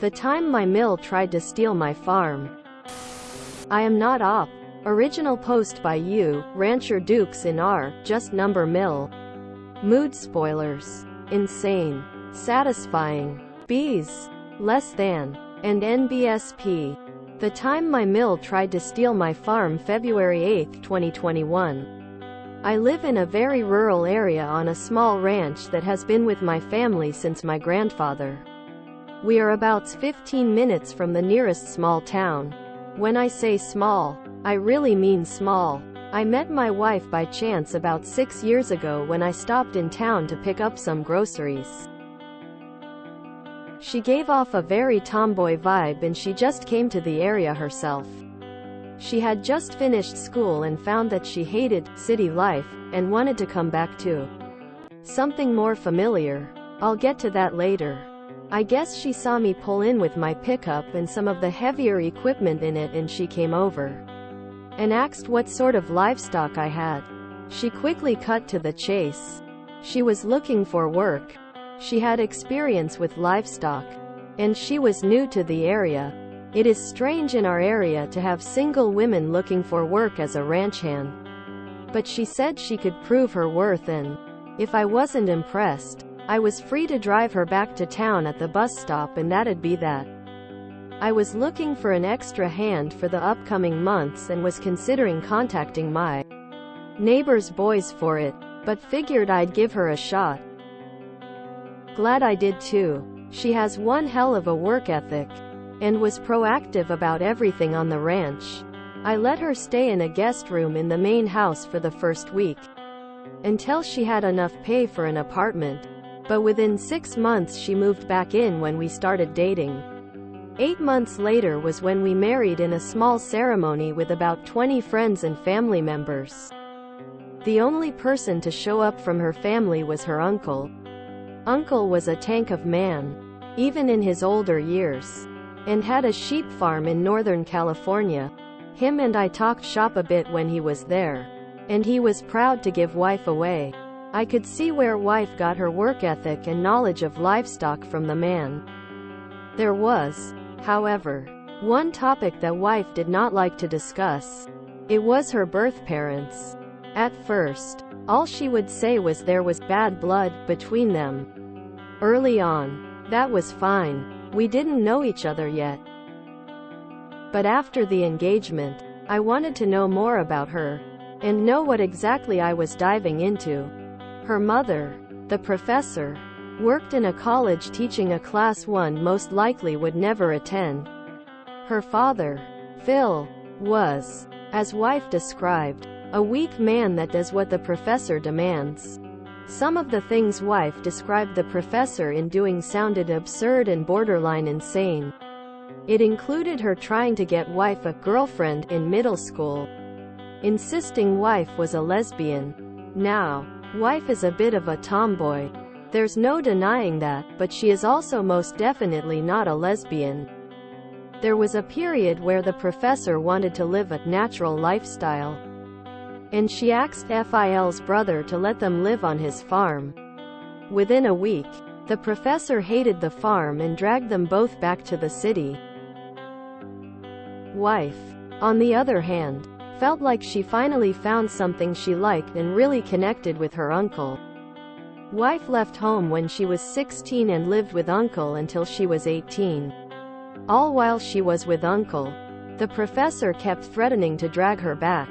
The time my mill tried to steal my farm. I am not op. Original post by you, Rancher Dukes in R, just number mill. Mood spoilers. Insane. Satisfying. Bees. Less than. And NBSP. The time my mill tried to steal my farm February 8, 2021. I live in a very rural area on a small ranch that has been with my family since my grandfather. We are about 15 minutes from the nearest small town. When I say small, I really mean small. I met my wife by chance about 6 years ago when I stopped in town to pick up some groceries. She gave off a very tomboy vibe and she just came to the area herself. She had just finished school and found that she hated city life and wanted to come back to something more familiar. I'll get to that later. I guess she saw me pull in with my pickup and some of the heavier equipment in it and she came over and asked what sort of livestock I had. She quickly cut to the chase. She was looking for work. She had experience with livestock. And she was new to the area. It is strange in our area to have single women looking for work as a ranch hand. But she said she could prove her worth and, if I wasn't impressed, I was free to drive her back to town at the bus stop and that'd be that. I was looking for an extra hand for the upcoming months and was considering contacting my neighbor's boys for it, but figured I'd give her a shot. Glad I did too. She has one hell of a work ethic and was proactive about everything on the ranch. I let her stay in a guest room in the main house for the first week until she had enough pay for an apartment. But within 6 months she moved back in when we started dating. 8 months later was when we married in a small ceremony with about 20 friends and family members. The only person to show up from her family was her uncle. Uncle was a tank of man, even in his older years, and had a sheep farm in Northern California. Him and I talked shop a bit when he was there, and he was proud to give wife away. I could see where wife got her work ethic and knowledge of livestock from the man. There was, however, one topic that wife did not like to discuss. It was her birth parents. At first, all she would say was there was bad blood between them. Early on, that was fine. We didn't know each other yet. But after the engagement, I wanted to know more about her and know what exactly I was diving into. Her mother, the professor, worked in a college teaching a class one most likely would never attend. Her father, Phil, was, as wife described, a weak man that does what the professor demands. Some of the things wife described the professor in doing sounded absurd and borderline insane. It included her trying to get wife a girlfriend in middle school, insisting wife was a lesbian. Now, wife is a bit of a tomboy. There's no denying that, but she is also most definitely not a lesbian. There was a period where the professor wanted to live a natural lifestyle, and she asked Phil's brother to let them live on his farm. Within a week, the professor hated the farm and dragged them both back to the city. Wife, on the other hand, felt like she finally found something she liked and really connected with her uncle. Wife left home when she was 16 and lived with uncle until she was 18. All while she was with uncle, the professor kept threatening to drag her back.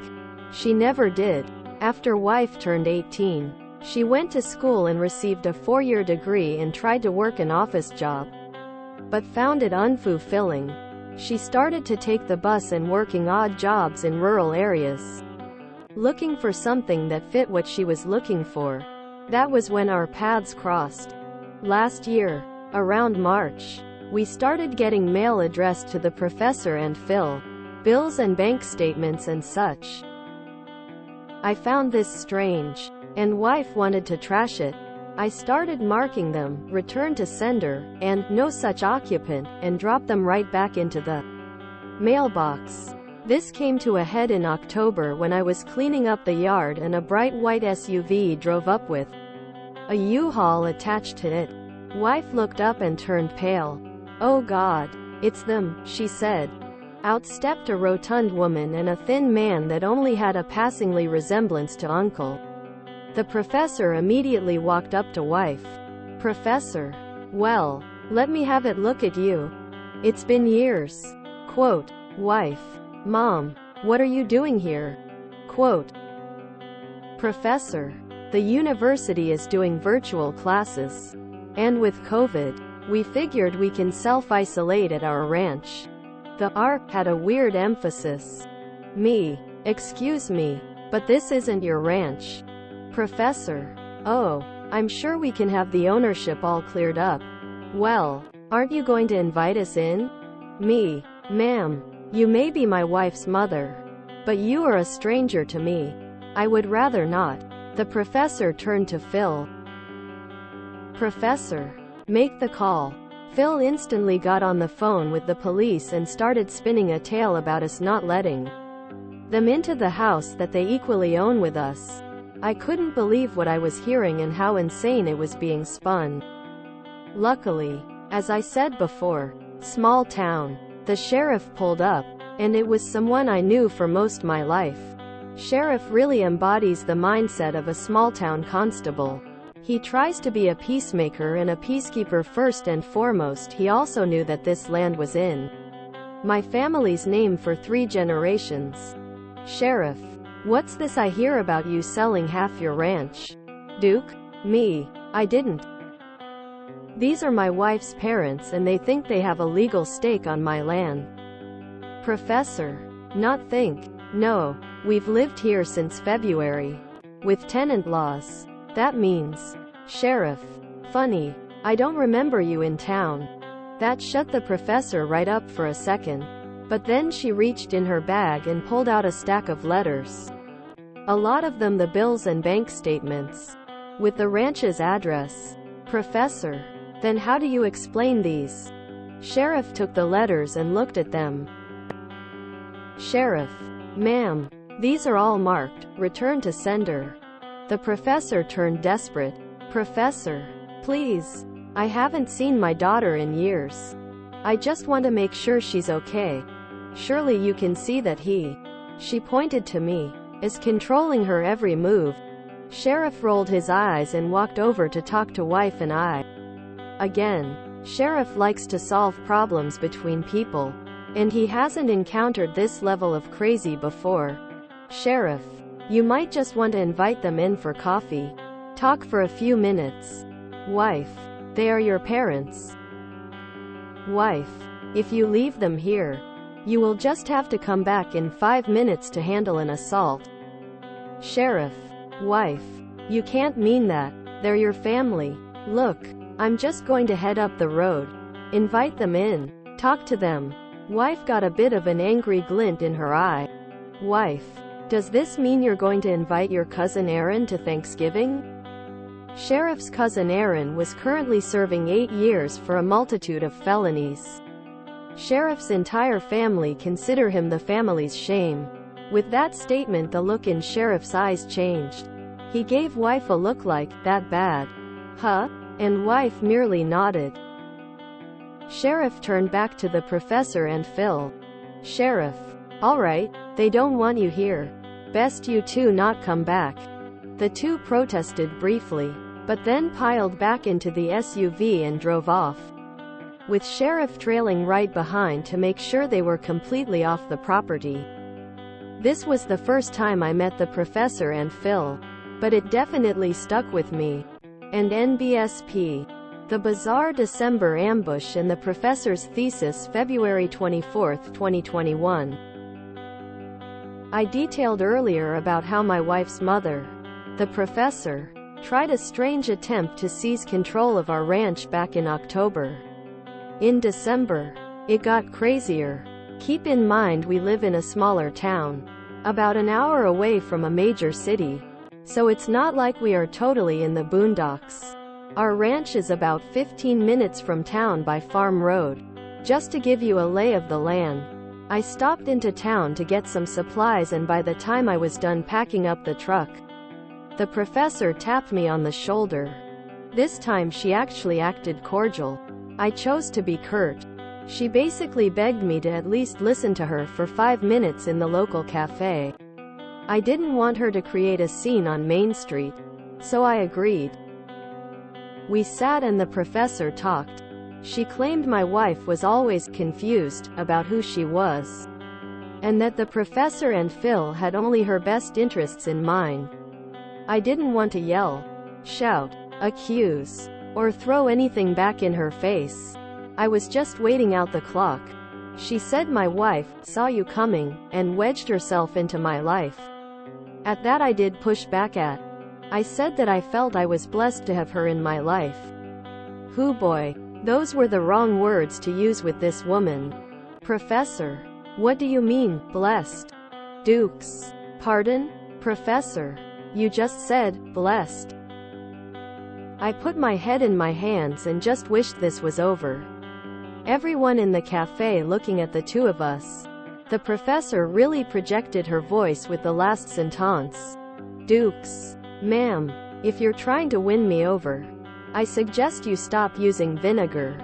She never did. After wife turned 18, she went to school and received a 4-year degree and tried to work an office job, but found it unfulfilling. She started to take the bus and working odd jobs in rural areas, looking for something that fit what she was looking for. That was when our paths crossed. Last year, around March, we started getting mail addressed to the professor and Phil, bills and bank statements and such. I found this strange, and wife wanted to trash it. I started marking them, return to sender, and no such occupant, and dropped them right back into the mailbox. This came to a head in October when I was cleaning up the yard and a bright white SUV drove up with a U-Haul attached to it. Wife looked up and turned pale. "Oh God. It's them," she said. Out stepped a rotund woman and a thin man that only had a passingly resemblance to uncle. The professor immediately walked up to wife. "Professor. Well, let me have it look at you. It's been years." Quote. Wife. "Mom. What are you doing here?" Quote. Professor. "The university is doing virtual classes. And with COVID, we figured we can self-isolate at our ranch." The R had a weird emphasis. Me. "Excuse me, but this isn't your ranch." Professor. "Oh, I'm sure we can have the ownership all cleared up." "Well, aren't you going to invite us in?" Me. "Ma'am, you may be my wife's mother, but you are a stranger to me. I would rather not." The professor turned to Phil. Professor. "Make the call." Phil instantly got on the phone with the police and started spinning a tale about us not letting them into the house that they equally own with us. I couldn't believe what I was hearing and how insane it was being spun. Luckily, as I said before, small town. The sheriff pulled up, and it was someone I knew for most my life. Sheriff really embodies the mindset of a small-town constable. He tries to be a peacemaker and a peacekeeper first and foremost. He also knew that this land was in my family's name for 3 generations. Sheriff. "What's this I hear about you selling half your ranch?" Duke. Me. "I didn't. These are my wife's parents and they think they have a legal stake on my land." Professor. "Not think. No. We've lived here since February. With tenant laws. That means." Sheriff. "Funny. I don't remember you in town." That shut the professor right up for a second. But then she reached in her bag and pulled out a stack of letters. A lot of them the bills and bank statements. With the ranch's address. Professor. "Then how do you explain these?" Sheriff took the letters and looked at them. Sheriff. "Ma'am. These are all marked, return to sender." The professor turned desperate. Professor. "Please. I haven't seen my daughter in years. I just want to make sure she's okay. Surely you can see that he," she pointed to me, "is controlling her every move." Sheriff rolled his eyes and walked over to talk to wife and I. Again, Sheriff likes to solve problems between people. And he hasn't encountered this level of crazy before. Sheriff. "You might just want to invite them in for coffee. Talk for a few minutes." Wife. "They are your parents." Wife. "If you leave them here, you will just have to come back in 5 minutes to handle an assault." Sheriff. Wife. "You can't mean that. They're your family. Look, I'm just going to head up the road. Invite them in. Talk to them." Wife got a bit of an angry glint in her eye. Wife. "Does this mean you're going to invite your cousin Aaron to Thanksgiving?" Sheriff's cousin Aaron was currently serving 8 years for a multitude of felonies. Sheriff's entire family consider him the family's shame. With that statement, the look in Sheriff's eyes changed. He gave wife a look like, "That bad? Huh?" And wife merely nodded. Sheriff turned back to the professor and Phil. Sheriff. "All right, they don't want you here. Best you two not come back." The two protested briefly, but then piled back into the SUV and drove off, with Sheriff trailing right behind to make sure they were completely off the property. This was the first time I met the professor and Phil, but it definitely stuck with me. And NBSP. The Bizarre December Ambush and the Professor's Thesis, February 24, 2021. I detailed earlier about how my wife's mother, the professor, tried a strange attempt to seize control of our ranch back in October. In December, it got crazier. Keep in mind we live in a smaller town, about an hour away from a major city, so it's not like we are totally in the boondocks. Our ranch is about 15 minutes from town by Farm Road. Just to give you a lay of the land, I stopped into town to get some supplies, and by the time I was done packing up the truck, the professor tapped me on the shoulder. This time she actually acted cordial. I chose to be curt. She basically begged me to at least listen to her for 5 minutes in the local cafe. I didn't want her to create a scene on Main Street, so I agreed. We sat and the professor talked. She claimed my wife was always confused about who she was, and that the professor and Phil had only her best interests in mind. I didn't want to yell, shout, accuse, or throw anything back in her face. I was just waiting out the clock. She said my wife saw you coming and wedged herself into my life. At that I did push back at. I said that I felt I was blessed to have her in my life. Hoo boy. Those were the wrong words to use with this woman. Professor. What do you mean, blessed? Dukes. Pardon? Professor. You just said, blessed. I put my head in my hands and just wished this was over. Everyone in the cafe looking at the two of us. The professor really projected her voice with the last sentence. Dukes. Ma'am, if you're trying to win me over, I suggest you stop using vinegar.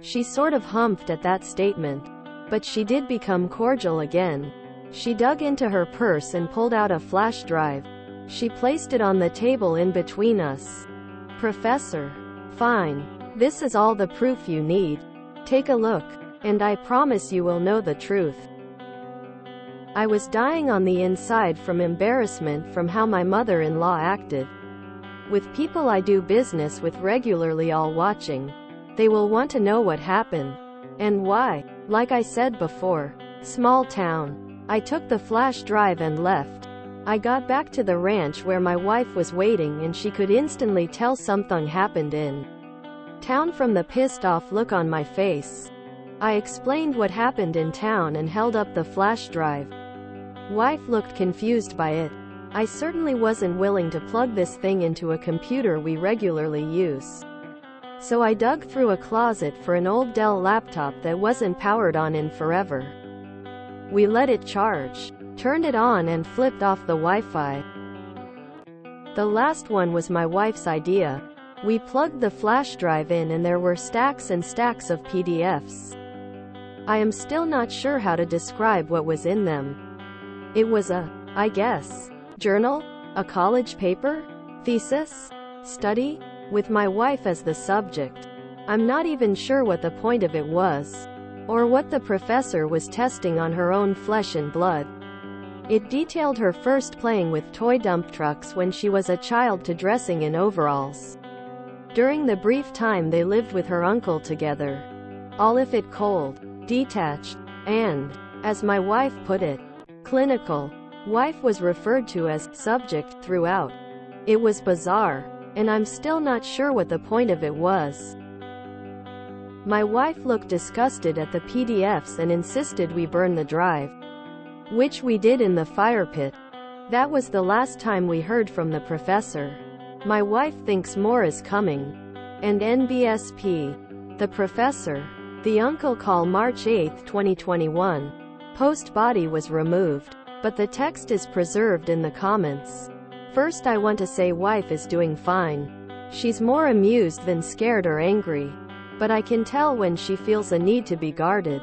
She sort of humphed at that statement, but she did become cordial again. She dug into her purse and pulled out a flash drive. She placed it on the table in between us. Professor. Fine. This is all the proof you need. Take a look, and I promise you will know the truth. I was dying on the inside from embarrassment from how my mother-in-law acted. With people I do business with regularly all watching, they will want to know what happened. And why. Like I said before, small town. I took the flash drive and left. I got back to the ranch where my wife was waiting and she could instantly tell something happened in town from the pissed off look on my face. I explained what happened in town and held up the flash drive. Wife looked confused by it. I certainly wasn't willing to plug this thing into a computer we regularly use. So I dug through a closet for an old Dell laptop that wasn't powered on in forever. We let it charge, turned it on and flipped off the Wi-Fi. The last one was my wife's idea. We plugged the flash drive in and there were stacks and stacks of PDFs. I am still not sure how to describe what was in them. It was I guess, journal? A college paper? Thesis? Study? With my wife as the subject. I'm not even sure what the point of it was, or what the professor was testing on her own flesh and blood. It detailed her first playing with toy dump trucks when she was a child to dressing in overalls. During the brief time they lived with her uncle together. All if it cold, detached, and, as my wife put it, clinical. Wife was referred to as subject throughout. It was bizarre, and I'm still not sure what the point of it was. My wife looked disgusted at the PDFs and insisted we burn the drive, which we did in the fire pit. That was the last time we heard from the professor. My wife thinks more is coming. And NBSP. The professor. The uncle call March 8, 2021. Post body was removed, but the text is preserved in the comments. First I want to say wife is doing fine. She's more amused than scared or angry, but I can tell when she feels a need to be guarded.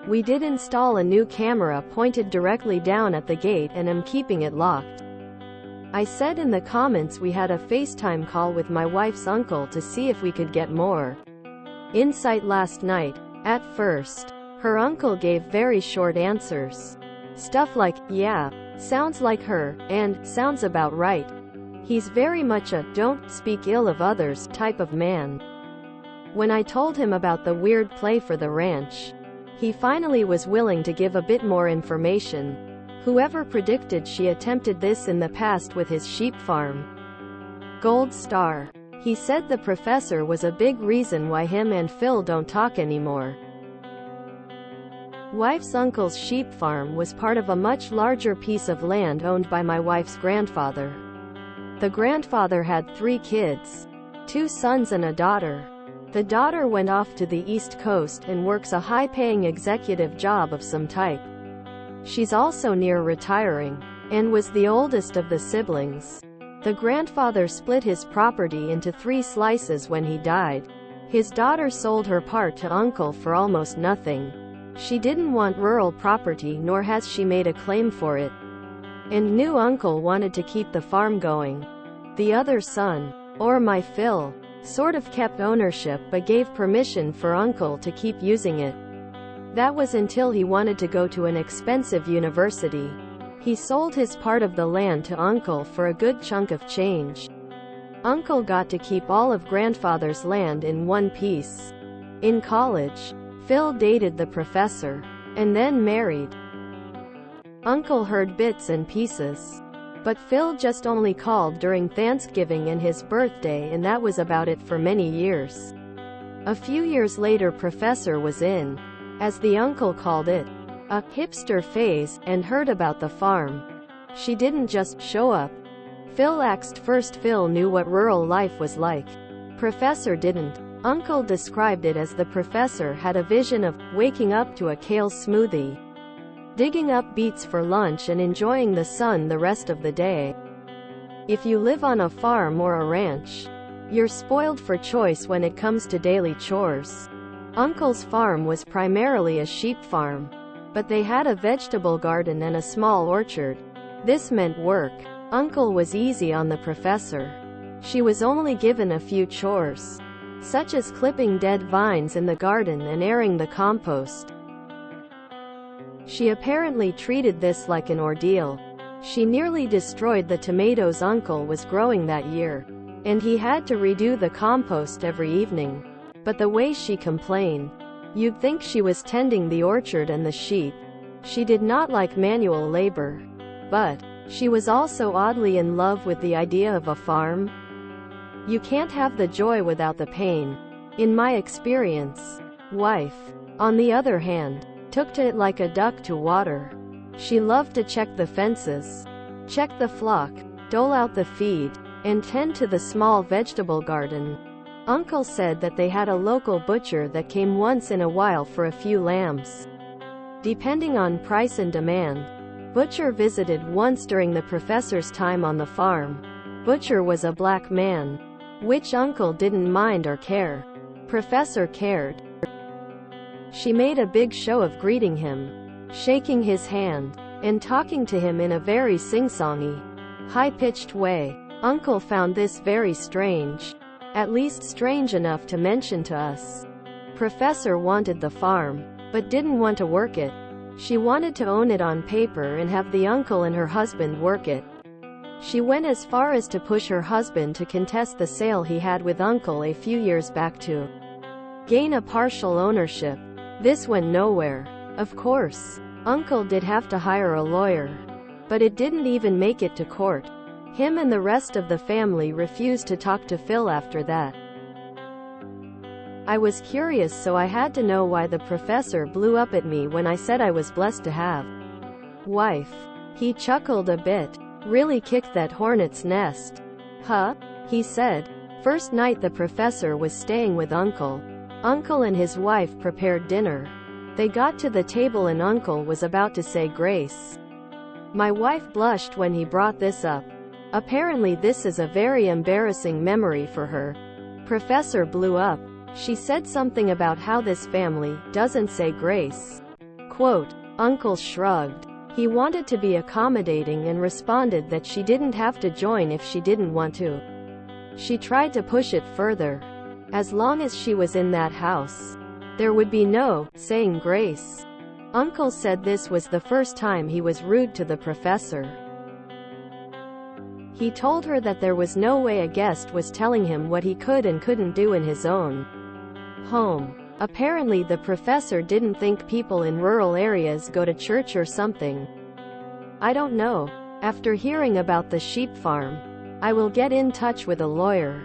We did install a new camera pointed directly down at the gate and am keeping it locked. I said in the comments we had a FaceTime call with my wife's uncle to see if we could get more insight last night. At first, her uncle gave very short answers. Stuff like, yeah, sounds like her, and sounds about right. He's very much a don't speak ill of others type of man. When I told him about the weird play for the ranch, he finally was willing to give a bit more information. Whoever predicted she attempted this in the past with his sheep farm. Gold star. He said the professor was a big reason why him and Phil don't talk anymore. Wife's uncle's sheep farm was part of a much larger piece of land owned by my wife's grandfather. The grandfather had 3 kids, 2 sons and a daughter. The daughter went off to the East Coast and works a high-paying executive job of some type. She's also near retiring, and was the oldest of the siblings. The grandfather split his property into 3 slices when he died. His daughter sold her part to uncle for almost nothing. She didn't want rural property, nor has she made a claim for it. And knew uncle wanted to keep the farm going. The other son, or my Phil, sort of kept ownership but gave permission for uncle to keep using it. That was until he wanted to go to an expensive university. He sold his part of the land to uncle for a good chunk of change. Uncle got to keep all of grandfather's land in one piece. In college, Phil dated the professor, and then married. Uncle heard bits and pieces. But Phil just only called during Thanksgiving and his birthday, and that was about it for many years. A few years later, Professor was in, as the uncle called it, a hipster phase, and heard about the farm. She didn't just show up. Phil asked first. Phil knew what rural life was like. Professor didn't. Uncle described it as the professor had a vision of waking up to a kale smoothie, digging up beets for lunch, and enjoying the sun the rest of the day. If you live on a farm or a ranch, you're spoiled for choice when it comes to daily chores. Uncle's farm was primarily a sheep farm, but they had a vegetable garden and a small orchard. This meant work. Uncle was easy on the professor. She was only given a few chores, such as clipping dead vines in the garden and airing the compost. She apparently treated this like an ordeal. She nearly destroyed the tomatoes uncle was growing that year, and he had to redo the compost every evening. But the way she complained, you'd think she was tending the orchard and the sheep. She did not like manual labor, but she was also oddly in love with the idea of a farm. You can't have the joy without the pain, in my experience. Wife, on the other hand, took to it like a duck to water. She loved to check the fences, check the flock, dole out the feed, and tend to the small vegetable garden. Uncle said that they had a local butcher that came once in a while for a few lambs. Depending on price and demand, Butcher visited once during the professor's time on the farm. Butcher was a black man, which uncle didn't mind or care. Professor cared. She made a big show of greeting him, shaking his hand, and talking to him in a very sing-songy, high-pitched way. Uncle found this very strange, at least strange enough to mention to us. Professor wanted the farm, but didn't want to work it. She wanted to own it on paper and have the uncle and her husband work it. She went as far as to push her husband to contest the sale he had with uncle a few years back to gain a partial ownership. This went nowhere. Of course, uncle did have to hire a lawyer, but it didn't even make it to court. Him and the rest of the family refused to talk to Phil after that. I was curious, so I had to know why the professor blew up at me when I said I was blessed to have wife. He chuckled a bit. Really kicked that hornet's nest. Huh? He said. First night the professor was staying with uncle. Uncle and his wife prepared dinner. They got to the table and uncle was about to say grace. My wife blushed when he brought this up. Apparently this is a very embarrassing memory for her. Professor blew up. She said something about how this family doesn't say grace. Quote, Uncle shrugged. He wanted to be accommodating and responded that she didn't have to join if she didn't want to. She tried to push it further. As long as she was in that house, there would be no saying grace. Uncle said this was the first time he was rude to the professor. He told her that there was no way a guest was telling him what he could and couldn't do in his own home. Apparently the professor didn't think people in rural areas go to church or something. I don't know. After hearing about the sheep farm, I will get in touch with a lawyer.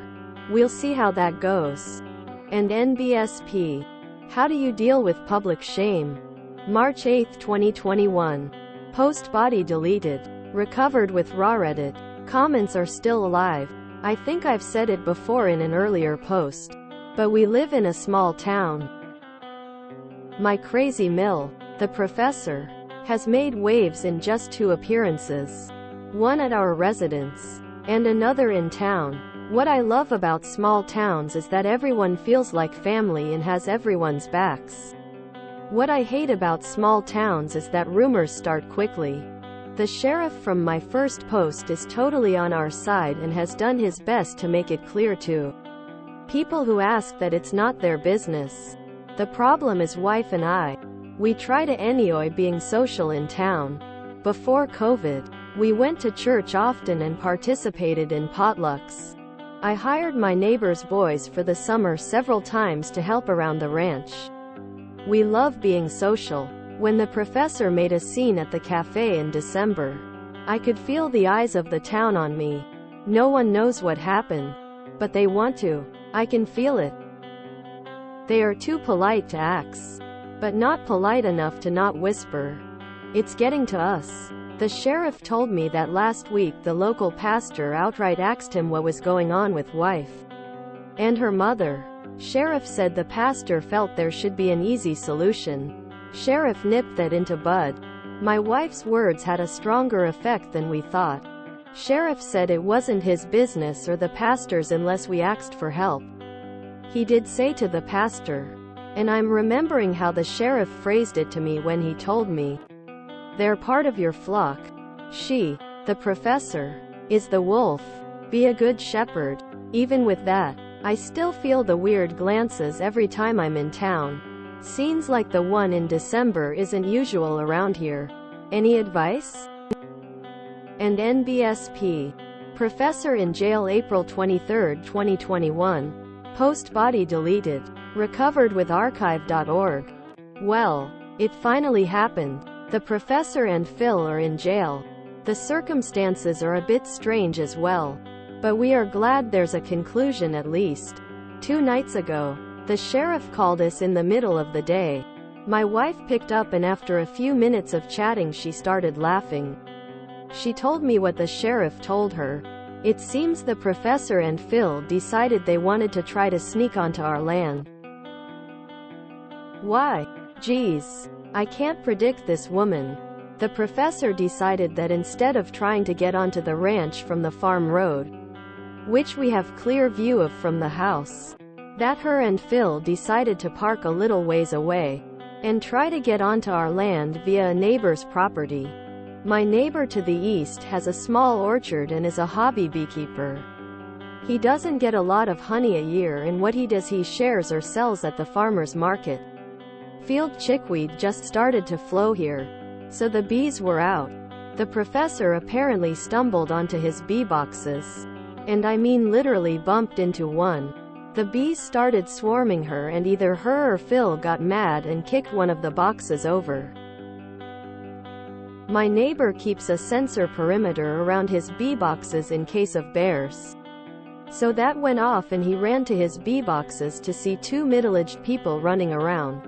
We'll see how that goes. And NBSP. How do you deal with public shame? March 8, 2021. Post body deleted. Recovered with Reddit. Comments are still alive. I think I've said it before in an earlier post, but we live in a small town. My crazy mill, the professor, has made waves in just 2 appearances. One at our residence, and another in town. What I love about small towns is that everyone feels like family and has everyone's backs. What I hate about small towns is that rumors start quickly. The sheriff from my first post is totally on our side and has done his best to make it clear to people who ask that it's not their business. The problem is wife and I. We try to enjoy being social in town. Before COVID, we went to church often and participated in potlucks. I hired my neighbor's boys for the summer several times to help around the ranch. We love being social. When the professor made a scene at the cafe in December, I could feel the eyes of the town on me. No one knows what happened, but they want to. I can feel it. They are too polite to ask, but not polite enough to not whisper. It's getting to us. The sheriff told me that last week the local pastor outright asked him what was going on with wife and her mother. Sheriff said the pastor felt there should be an easy solution. Sheriff nipped that into bud. My wife's words had a stronger effect than we thought. Sheriff said it wasn't his business or the pastor's unless we asked for help. He did say to the pastor, and I'm remembering how the sheriff phrased it to me when he told me, "They're part of your flock. She, the professor, is the wolf. Be a good shepherd." Even with that, I still feel the weird glances every time I'm in town. Scenes like the one in December isn't usual around here. Any advice? And NBSP. Professor in jail April 23, 2021. Post body deleted. Recovered with archive.org. Well, it finally happened. The professor and Phil are in jail. The circumstances are a bit strange as well. But we are glad there's a conclusion at least. 2 nights ago, the sheriff called us in the middle of the day. My wife picked up and after a few minutes of chatting she started laughing. She told me what the sheriff told her. It seems the professor and Phil decided they wanted to try to sneak onto our land. Why? Geez. I can't predict this woman. The professor decided that instead of trying to get onto the ranch from the farm road, which we have clear view of from the house, that her and Phil decided to park a little ways away and try to get onto our land via a neighbor's property. My neighbor to the east has a small orchard and is a hobby beekeeper. He doesn't get a lot of honey a year, and what he does he shares or sells at the farmer's market. Field chickweed just started to flow here, so the bees were out. The professor apparently stumbled onto his bee boxes. And I mean literally bumped into one. The bees started swarming her and either her or Phil got mad and kicked one of the boxes over. My neighbor keeps a sensor perimeter around his bee boxes in case of bears. So that went off and he ran to his bee boxes to see 2 middle-aged people running around,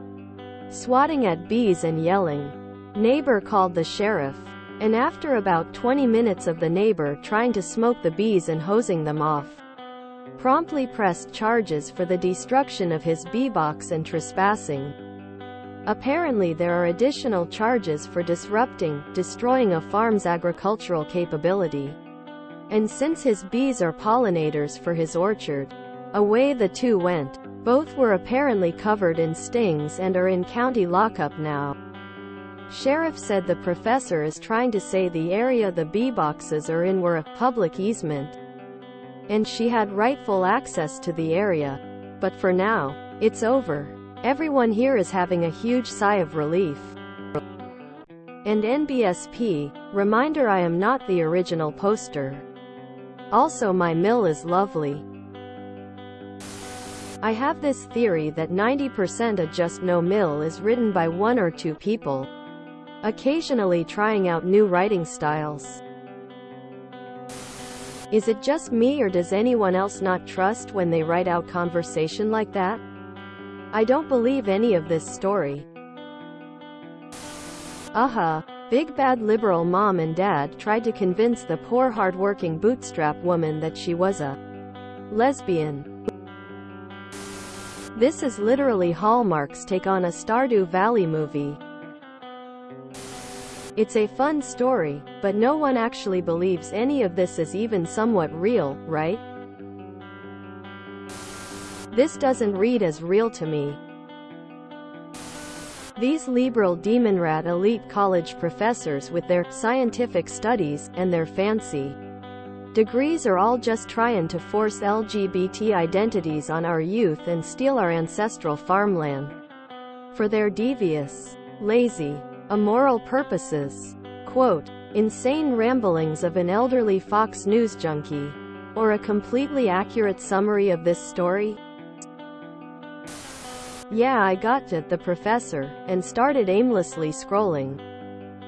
swatting at bees and yelling. Neighbor called the sheriff, and after about 20 minutes of the neighbor trying to smoke the bees and hosing them off, promptly pressed charges for the destruction of his bee box and trespassing. Apparently there are additional charges for destroying a farm's agricultural capability. And since his bees are pollinators for his orchard, away the two went. Both were apparently covered in stings and are in county lockup now. Sheriff said the professor is trying to say the area the bee boxes are in were a public easement, and she had rightful access to the area. But for now, it's over. Everyone here is having a huge sigh of relief. And NBSP, reminder I am not the original poster. Also my mill is lovely. I have this theory that 90% of Just No Mill is written by 1 or 2 people, occasionally trying out new writing styles. Is it just me or does anyone else not trust when they write out conversation like that? I don't believe any of this story. Big bad liberal mom and dad tried to convince the poor hard-working bootstrap woman that she was a lesbian. This is literally Hallmark's take on a Stardew Valley movie. It's a fun story, but no one actually believes any of this is even somewhat real, right? This doesn't read as real to me. These liberal demon-rat elite college professors with their scientific studies and their fancy degrees are all just trying to force LGBT identities on our youth and steal our ancestral farmland for their devious, lazy, immoral purposes. Quote, insane ramblings of an elderly Fox News junkie. Or a completely accurate summary of this story? Yeah, I got to the professor, and started aimlessly scrolling.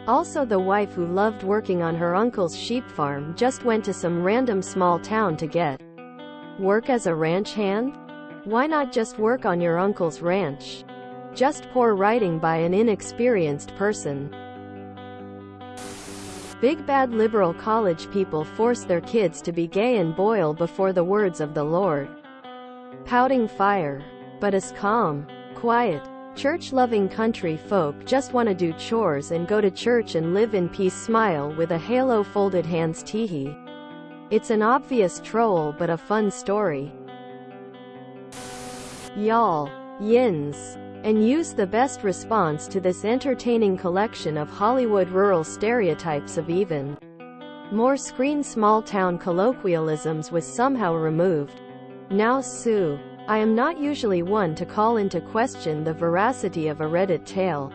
Also, the wife who loved working on her uncle's sheep farm just went to some random small town to get work as a ranch hand? Why not just work on your uncle's ranch? Just poor writing by an inexperienced person. Big bad liberal college people force their kids to be gay and boil before the words of the Lord. Pouting fire. But us calm, quiet, church-loving country folk just want to do chores and go to church and live in peace, smile with a halo, folded hands, teehee. It's an obvious troll but a fun story. Y'all, yins, and use the best response to this entertaining collection of Hollywood rural stereotypes of even more screen small-town colloquialisms was somehow removed. Now sue. I am not usually one to call into question the veracity of a Reddit tale.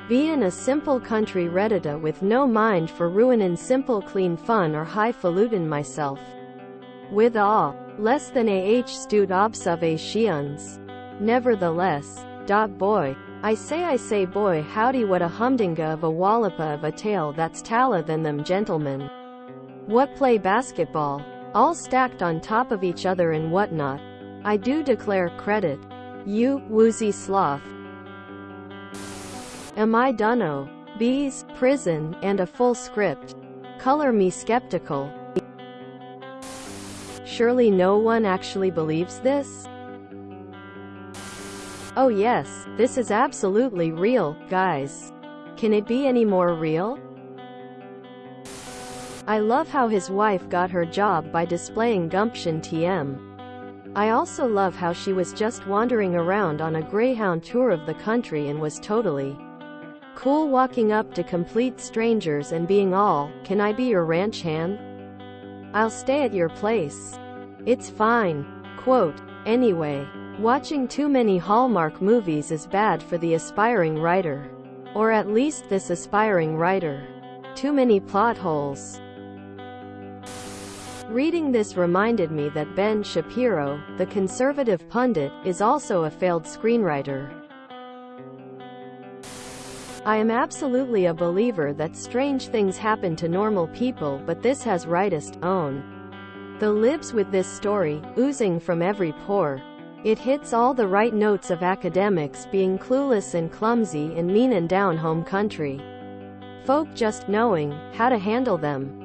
Being a simple country Redditor with no mind for ruinin' simple clean fun or highfalutin myself. With awe, less than stute observations. Nevertheless, boy, I say boy howdy, what a humdinga of a wallopa of a tale that's taller than them gentlemen what play basketball, all stacked on top of each other and whatnot. I do declare credit. You, woozy sloth. Am I dunno? Bees, prison, and a full script. Color me skeptical. Surely no one actually believes this? Oh yes, this is absolutely real, guys. Can it be any more real? I love how his wife got her job by displaying gumption TM. I also love how she was just wandering around on a Greyhound tour of the country and was totally cool walking up to complete strangers and being all, "Can I be your ranch hand? I'll stay at your place. It's fine." Quote, anyway, watching too many Hallmark movies is bad for the aspiring writer. Or at least this aspiring writer. Too many plot holes. Reading this reminded me that Ben Shapiro, the conservative pundit, is also a failed screenwriter. I am absolutely a believer that strange things happen to normal people, but this has rightist own. The libs with this story, oozing from every pore. It hits all the right notes of academics being clueless and clumsy and mean and down home country folk just knowing how to handle them.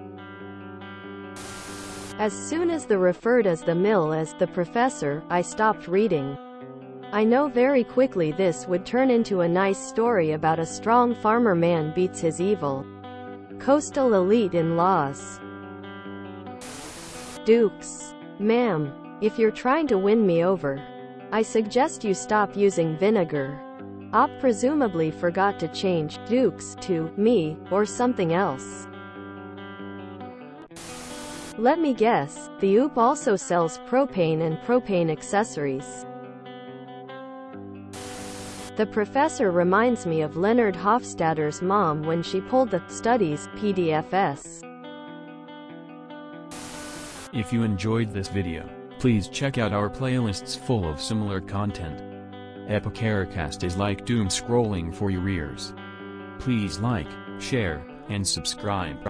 As soon as the referred as the mill as the professor, I stopped reading. I know very quickly this would turn into a nice story about a strong farmer man beats his evil coastal elite in-laws. Dukes. Ma'am, if you're trying to win me over, I suggest you stop using vinegar. Op presumably forgot to change Dukes to me or something else. Let me guess, the OOP also sells propane and propane accessories. The professor reminds me of Leonard Hofstadter's mom when she pulled the Studies PDFs. If you enjoyed this video, please check out our playlists full of similar content. Epicaricast is like doom scrolling for your ears. Please like, share, and subscribe.